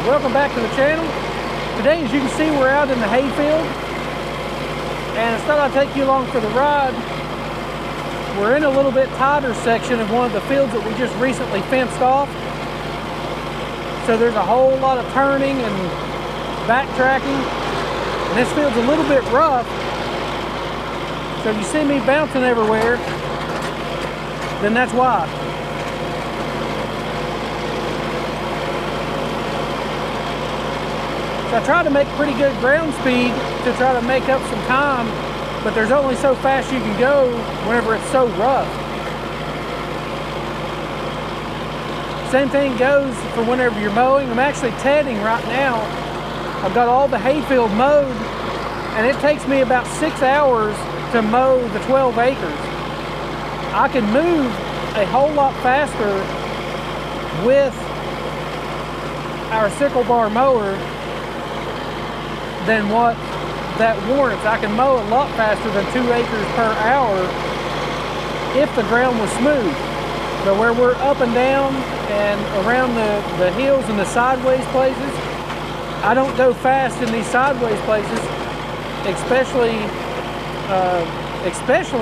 Welcome back to the channel. Today, as you can see, we're out in the hayfield, and I thought I'd take you along for the ride. We're in a little bit tighter section of one of the fields that we just recently fenced off. So there's a whole lot of turning and backtracking, and this field's a little bit rough. So if you see me bouncing everywhere, then that's why. So I try to make pretty good ground speed to try to make up some time, but there's only so fast you can go whenever it's so rough. Same thing goes for whenever you're mowing. I'm actually tedding right now. I've got all the hayfield mowed, and it takes me about 6 hours to mow the 12 acres. I can move a whole lot faster with our sickle bar mower than what that warrants. I can mow a lot faster than 2 acres per hour if the ground was smooth. But where we're up and down and around the hills and the sideways places, I don't go fast in these sideways places, especially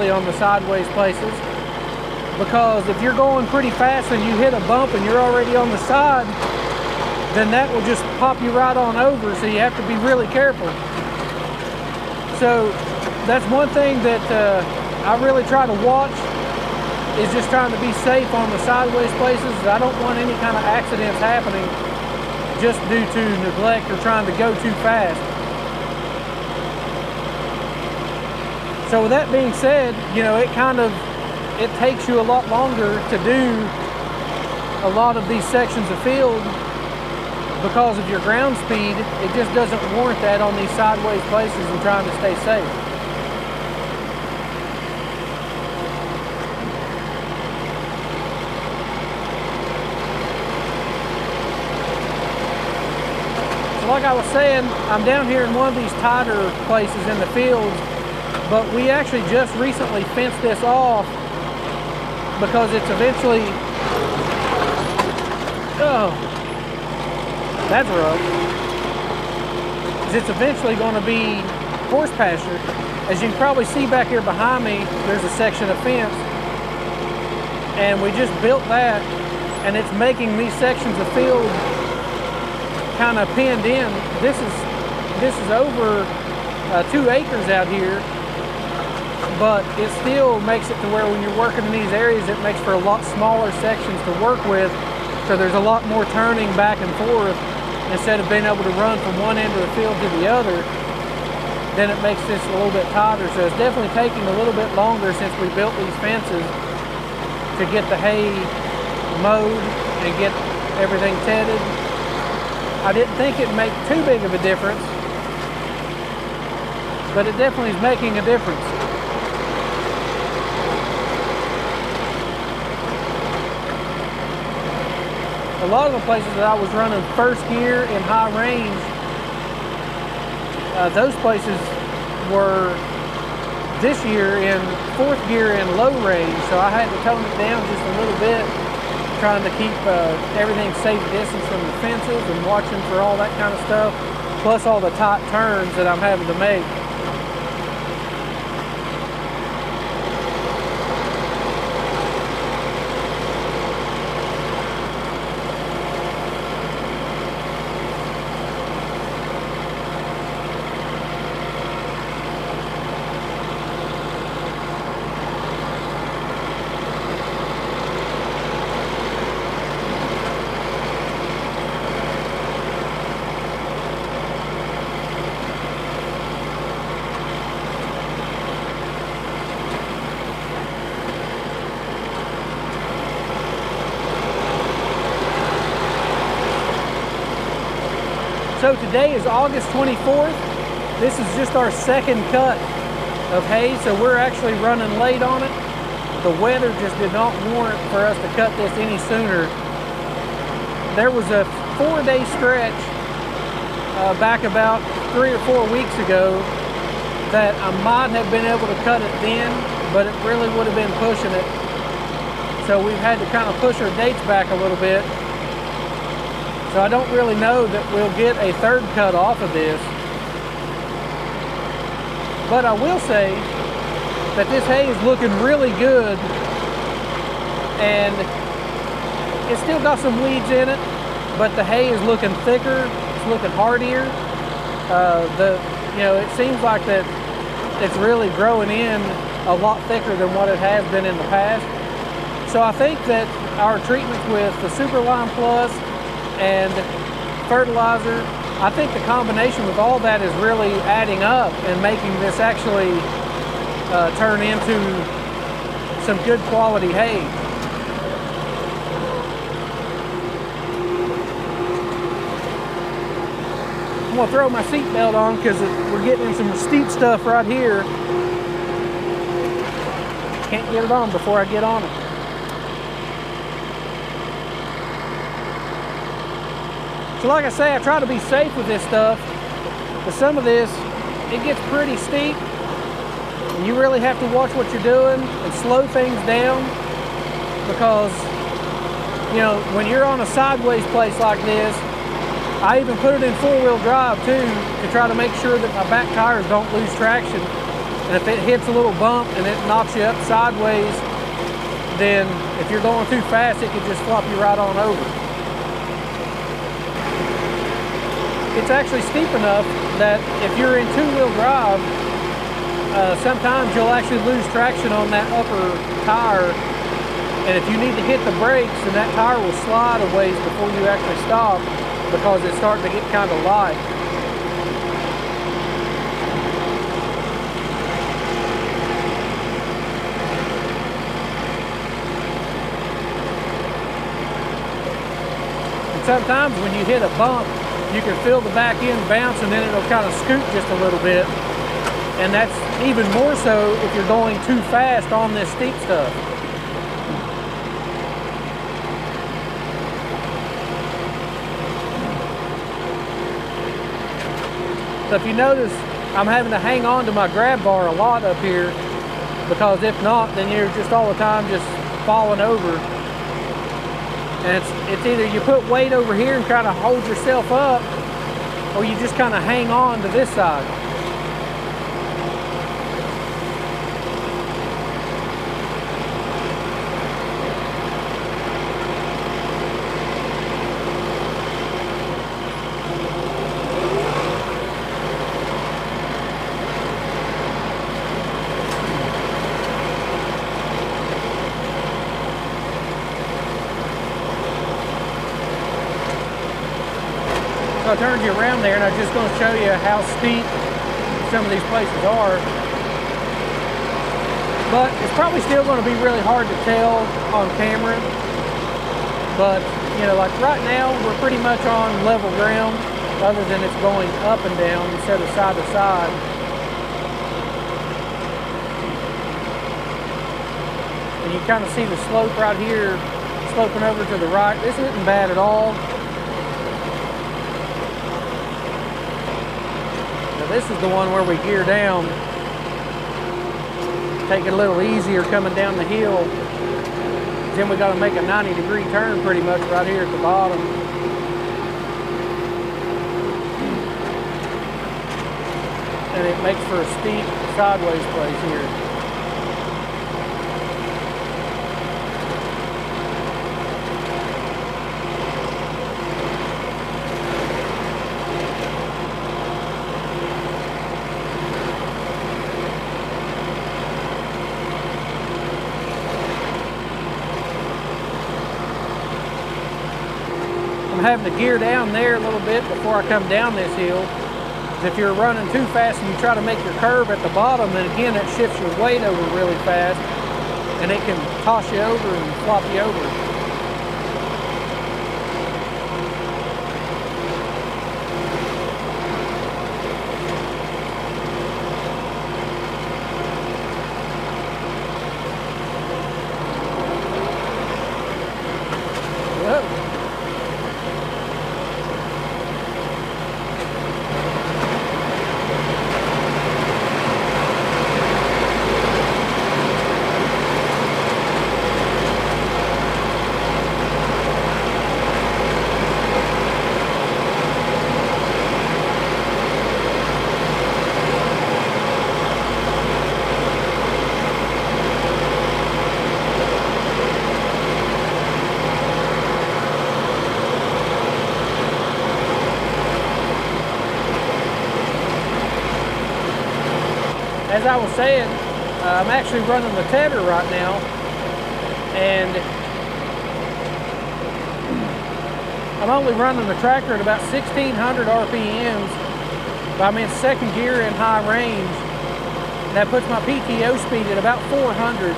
on the sideways places, because if you're going pretty fast and you hit a bump and you're already on the side, then that will just pop you right on over, so you have to be really careful. So that's one thing that I really try to watch, is just trying to be safe on the sideways places. I don't want any kind of accidents happening just due to neglect or trying to go too fast. So with that being said, you know, it takes you a lot longer to do a lot of these sections of field because of your ground speed. It just doesn't warrant that on these sideways places and trying to stay safe. So like I was saying, I'm down here in one of these tighter places in the fields, but we actually just recently fenced this off because it's eventually, that's rough. It's eventually going to be horse pasture. As you can probably see back here behind me, there's a section of fence, and we just built that, and it's making these sections of field kind of pinned in. This is over 2 acres out here, but it still makes it to where when you're working in these areas, it makes for a lot smaller sections to work with. So there's a lot more turning back and forth. Instead of being able to run from one end of the field to the other, then it makes this a little bit tighter. So it's definitely taking a little bit longer since we built these fences to get the hay mowed and get everything tedded. I didn't think it'd make too big of a difference, but it definitely is making a difference. A lot of the places that I was running first gear in high range, those places were this year in fourth gear in low range, so I had to tone it down just a little bit, trying to keep everything safe distance from the fences and watching for all that kind of stuff, plus all the tight turns that I'm having to make. So today is August 24th. This is just our second cut of hay, so we're actually running late on it. The weather just did not warrant for us to cut this any sooner. There was a 4-day stretch back about 3 or 4 weeks ago that I might have been able to cut it then, but it really would have been pushing it. So we've had to kind of push our dates back a little bit. So I don't really know that we'll get a third cut off of this. But I will say that this hay is looking really good, and it's still got some weeds in it, but the hay is looking thicker, it's looking hardier. It seems like that it's really growing in a lot thicker than what it has been in the past. So I think that our treatments with the Superline Plus and fertilizer, I think the combination with all that is really adding up and making this actually turn into some good quality hay. I'm gonna throw my seatbelt on because we're getting in some steep stuff right here. Can't get it on before I get on it. So like I say, I try to be safe with this stuff, but some of this, it gets pretty steep, and you really have to watch what you're doing and slow things down, because, you know, when you're on a sideways place like this, I even put it in four-wheel drive too, to try to make sure that my back tires don't lose traction. And if it hits a little bump and it knocks you up sideways, then if you're going too fast, it could just flop you right on over. It's actually steep enough that if you're in two-wheel drive, sometimes you'll actually lose traction on that upper tire. And if you need to hit the brakes, then that tire will slide a ways before you actually stop, because it's starting to get kind of light. And sometimes when you hit a bump, you can feel the back end bounce, and then it'll kind of scoot just a little bit. And that's even more so if you're going too fast on this steep stuff. So if you notice, I'm having to hang on to my grab bar a lot up here, because if not, then you're just all the time just falling over. And it's either you put weight over here and kind of hold yourself up, or you just kind of hang on to this side. So I turned you around there, and I'm just going to show you how steep some of these places are. But it's probably still going to be really hard to tell on camera. But, you know, like right now, we're pretty much on level ground, other than it's going up and down instead of side to side. And you kind of see the slope right here, sloping over to the right. This isn't bad at all. This is the one where we gear down, take it a little easier coming down the hill. Then we got to make a 90-degree turn pretty much right here at the bottom. And it makes for a steep sideways place here. I'm having to gear down there a little bit before I come down this hill. If you're running too fast and you try to make your curve at the bottom, then again it shifts your weight over really fast, and it can toss you over and flop you over. as I was saying, I'm actually running the tedder right now, and I'm only running the tractor at about 1,600 RPMs, but I'm in second gear in high range. That puts my PTO speed at about 400.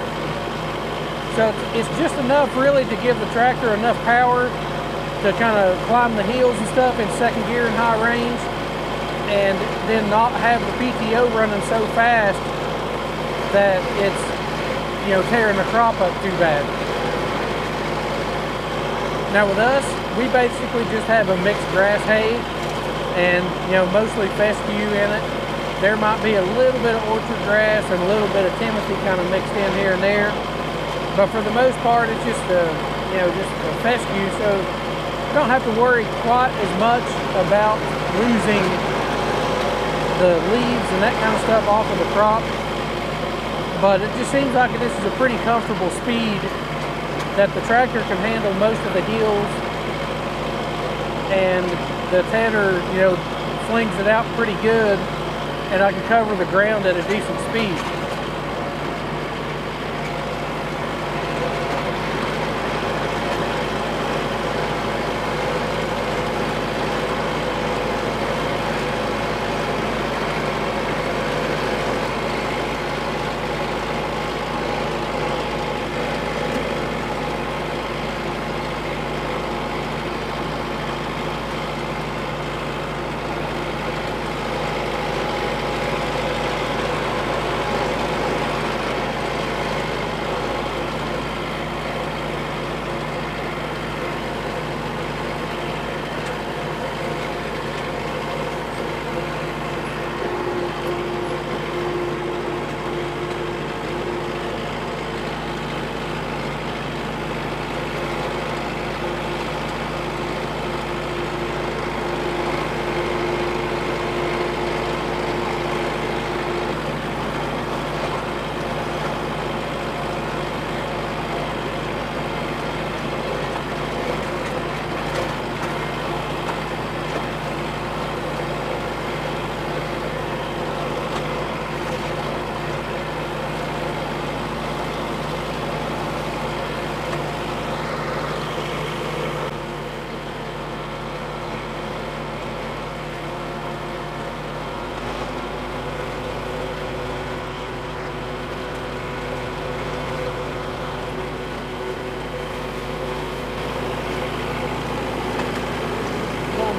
So it's just enough really to give the tractor enough power to kind of climb the hills and stuff in second gear in high range, and then not have the PTO running so fast that it's, you know, tearing the crop up too bad. Now with us, we basically just have a mixed grass hay and, you know, mostly fescue in it. There might be a little bit of orchard grass and a little bit of timothy kind of mixed in here and there. But for the most part, it's just a, you know, just a fescue. So you don't have to worry quite as much about losing the leaves and that kind of stuff off of the crop. But it just seems like this is a pretty comfortable speed that the tractor can handle most of the hills, and the tedder, you know, flings it out pretty good, and I can cover the ground at a decent speed.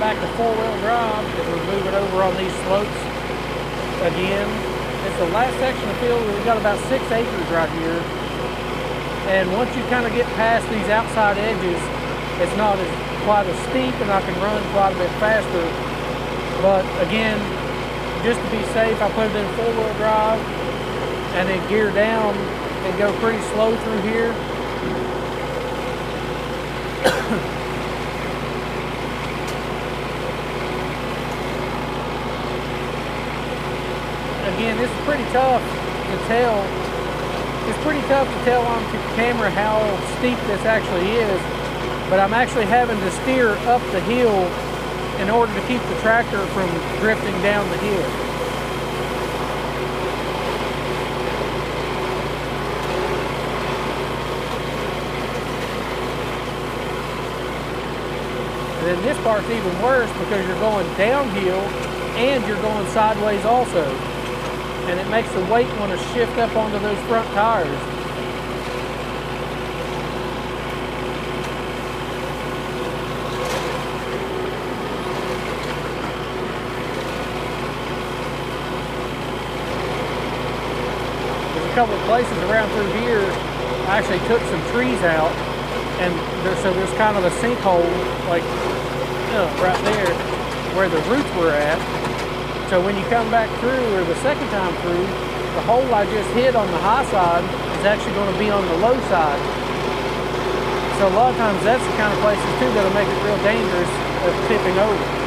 Back to four-wheel drive, because we're moving over on these slopes again. It's the last section of field. We've got about 6 acres right here, and once you kind of get past these outside edges, it's not quite as steep, and I can run quite a bit faster. But again, just to be safe, I put it in four-wheel drive and then gear down and go pretty slow through here. Again, this is pretty tough to tell. It's pretty tough to tell on camera how steep this actually is, but I'm actually having to steer up the hill in order to keep the tractor from drifting down the hill. And then this part's even worse because you're going downhill and you're going sideways also. And it makes the weight want to shift up onto those front tires. There's a couple of places around through here, I actually took some trees out, and so there's kind of a sinkhole, like, you know, right there where the roots were at. So when you come back through, or the second time through, the hole I just hit on the high side is actually going to be on the low side. So a lot of times that's the kind of places too that'll make it real dangerous of tipping over.